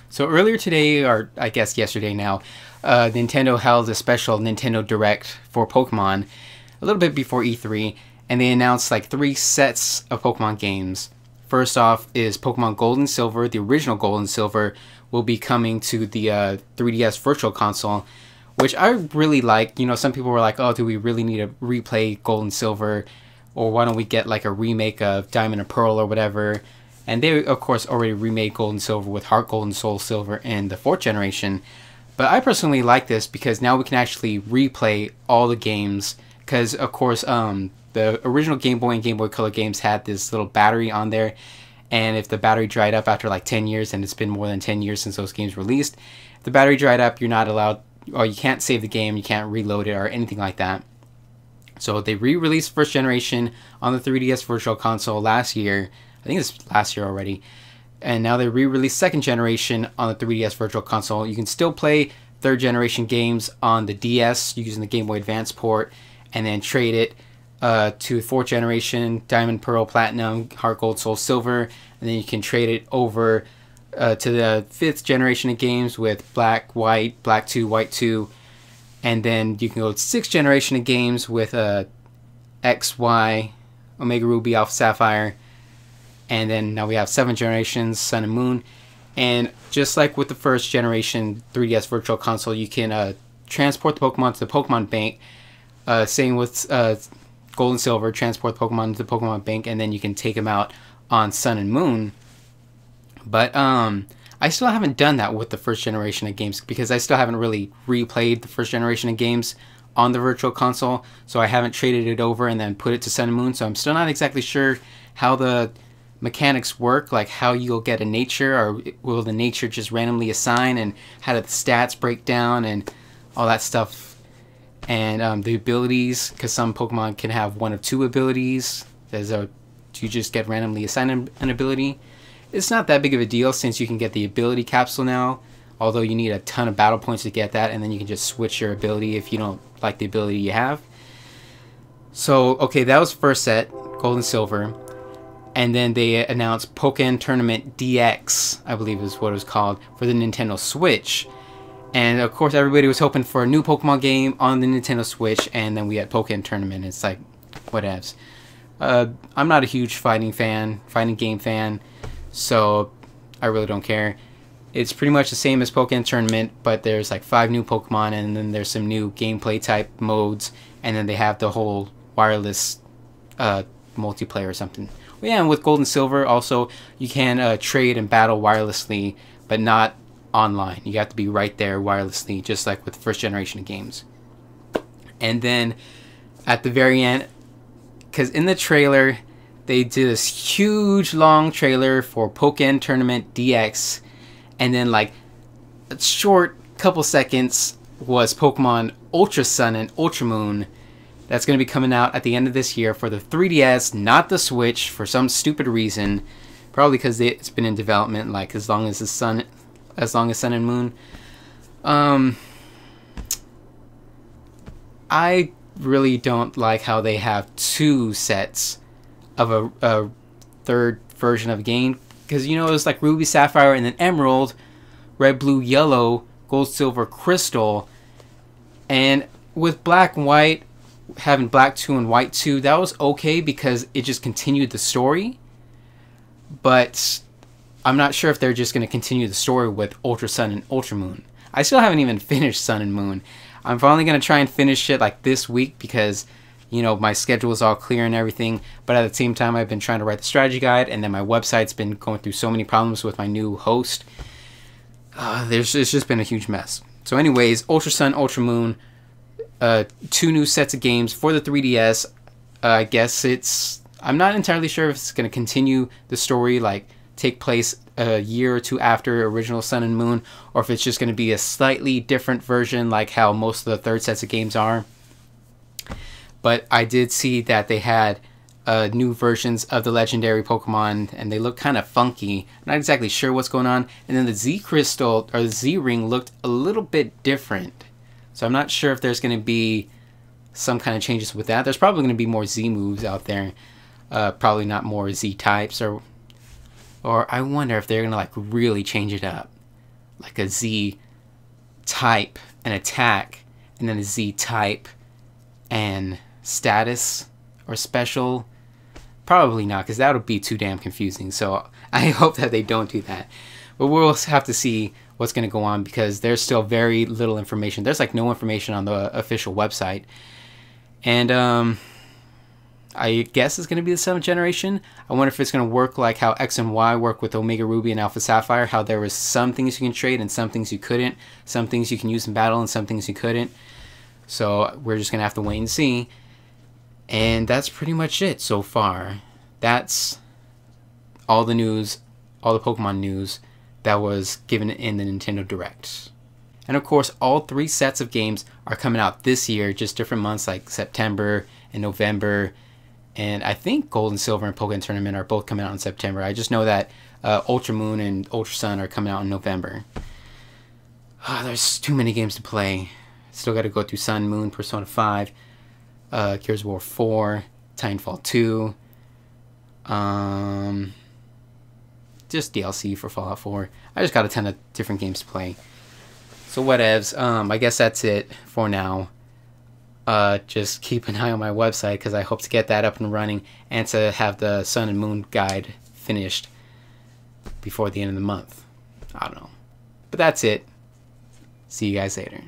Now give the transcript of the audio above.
So earlier today, or I guess yesterday now, Nintendo held a special Nintendo Direct for Pokemon a little bit before E3, and they announced like 3 sets of Pokemon games. First off is Pokemon Gold and Silver. The original Gold and Silver will be coming to the 3DS Virtual Console, which I really like. You know, some people were like, oh, do we really need to replay Gold and Silver? Or why don't we get like a remake of Diamond and Pearl or whatever? And they, of course, already remade Gold and Silver with Heart Gold and Soul Silver in the 4th generation. But I personally like this because now we can actually replay all the games. Because, of course, the original Game Boy and Game Boy Color games had this little battery on there. And if the battery dried up after like 10 years, and it's been more than 10 years since those games released, if the battery dried up, you're not allowed, or you can't save the game, you can't reload it or anything like that. So they re-released 1st generation on the 3DS Virtual Console last year. I think it's last year already. And now they re-released 2nd generation on the 3DS Virtual Console. You can still play 3rd generation games on the DS using the Game Boy Advance port, and then trade it to 4th generation, Diamond, Pearl, Platinum, Heart Gold, Soul Silver, and then you can trade it over to the 5th generation of games with Black, White, Black 2, White 2, and then you can go to 6th generation of games with X, Y, Omega Ruby, Alpha Sapphire, and then now we have 7th generations, Sun and Moon. And just like with the 1st generation 3DS Virtual Console, you can transport the Pokemon to the Pokemon Bank. Same with Gold and Silver, transport the Pokemon to the Pokemon Bank, and then you can take them out on Sun and Moon. But I still haven't done that with the 1st generation of games because I still haven't really replayed the 1st generation of games on the Virtual Console. So I haven't traded it over and then put it to Sun and Moon. So I'm still not exactly sure how the mechanics work, like how you'll get a nature, or will the nature just randomly assign, and how do the stats break down and all that stuff. And the abilities, because some Pokemon can have 1 of 2 abilities. You just get randomly assigned an ability. It's not that big of a deal since you can get the ability capsule now, although you need a ton of battle points to get that, and then you can just switch your ability if you don't like the ability you have. So, okay, that was first set, Gold and Silver. And then they announced Pokken Tournament DX, I believe is what it was called, for the Nintendo Switch. And of course everybody was hoping for a new Pokemon game on the Nintendo Switch, and then we had Pokken Tournament. It's like, whatevs. I'm not a huge fighting game fan, so I really don't care. It's pretty much the same as Pokken Tournament, but there's like 5 new Pokemon, and then there's some new gameplay type modes, and then they have the whole wireless multiplayer or something. Well, yeah, and with Gold and Silver also, you can trade and battle wirelessly, but not online. You have to be right there wirelessly, just like with the 1st generation of games. And then at the very end, because in the trailer, they did this huge long trailer for Pokken Tournament DX, and then like a short couple seconds was Pokemon Ultra Sun and Ultra Moon. That's going to be coming out at the end of this year for the 3DS, not the Switch, for some stupid reason. Probably because it's been in development like as long as Sun and Moon. I really don't like how they have 2 sets of a 3rd version of a game, because you know it was like Ruby, Sapphire, and then Emerald, Red, Blue, Yellow, Gold, Silver, Crystal, and with Black and White having Black 2 and White 2, that was okay because it just continued the story. But I'm not sure if they're just going to continue the story with Ultra Sun and Ultra Moon. I still haven't even finished Sun and Moon. I'm finally going to try and finish it like this week because, you know, my schedule is all clear and everything. But at the same time, I've been trying to write the strategy guide, and then my website's been going through so many problems with my new host. It's just been a huge mess. So anyways, Ultra Sun, Ultra Moon, 2 new sets of games for the 3DS. I guess I'm not entirely sure if it's going to continue the story, like take place a year or 2 after original Sun and Moon, or if it's just going to be a slightly different version like how most of the 3rd sets of games are. But I did see that they had new versions of the legendary Pokemon, and they look kind of funky. Not exactly sure what's going on. And then the Z Crystal, or the Z Ring, looked a little bit different. So I'm not sure if there's going to be some kind of changes with that. There's probably going to be more Z moves out there. Probably not more Z types, or I wonder if they're going to like really change it up. like a Z type and attack, and then a Z type and status or special? Probably not, because that would be too damn confusing. So I hope that they don't do that. But we'll have to see what's going to go on, because there's still very little information. There's like no information on the official website. And I guess it's going to be the 7th generation. I wonder if it's going to work like how X and Y work with Omega Ruby and Alpha Sapphire, how there was some things you can trade and some things you couldn't, some things you can use in battle and some things you couldn't. So we're just going to have to wait and see. And that's pretty much it so far. That's all the news, all the Pokemon news that was given in the Nintendo Direct. And of course, all 3 sets of games are coming out this year, just different months like September and November. And I think Gold and Silver and Pokemon Tournament are both coming out in September. I just know that Ultra Moon and Ultra Sun are coming out in November. There's too many games to play. Still got to go through Sun, Moon, Persona 5, Gears of War 4, Titanfall 2. Just DLC for Fallout 4. I just got a ton of different games to play. So whatevs. I guess that's it for now. Just keep an eye on my website, because I hope to get that up and running and to have the Sun and Moon guide finished before the end of the month. I don't know. But that's it. See you guys later.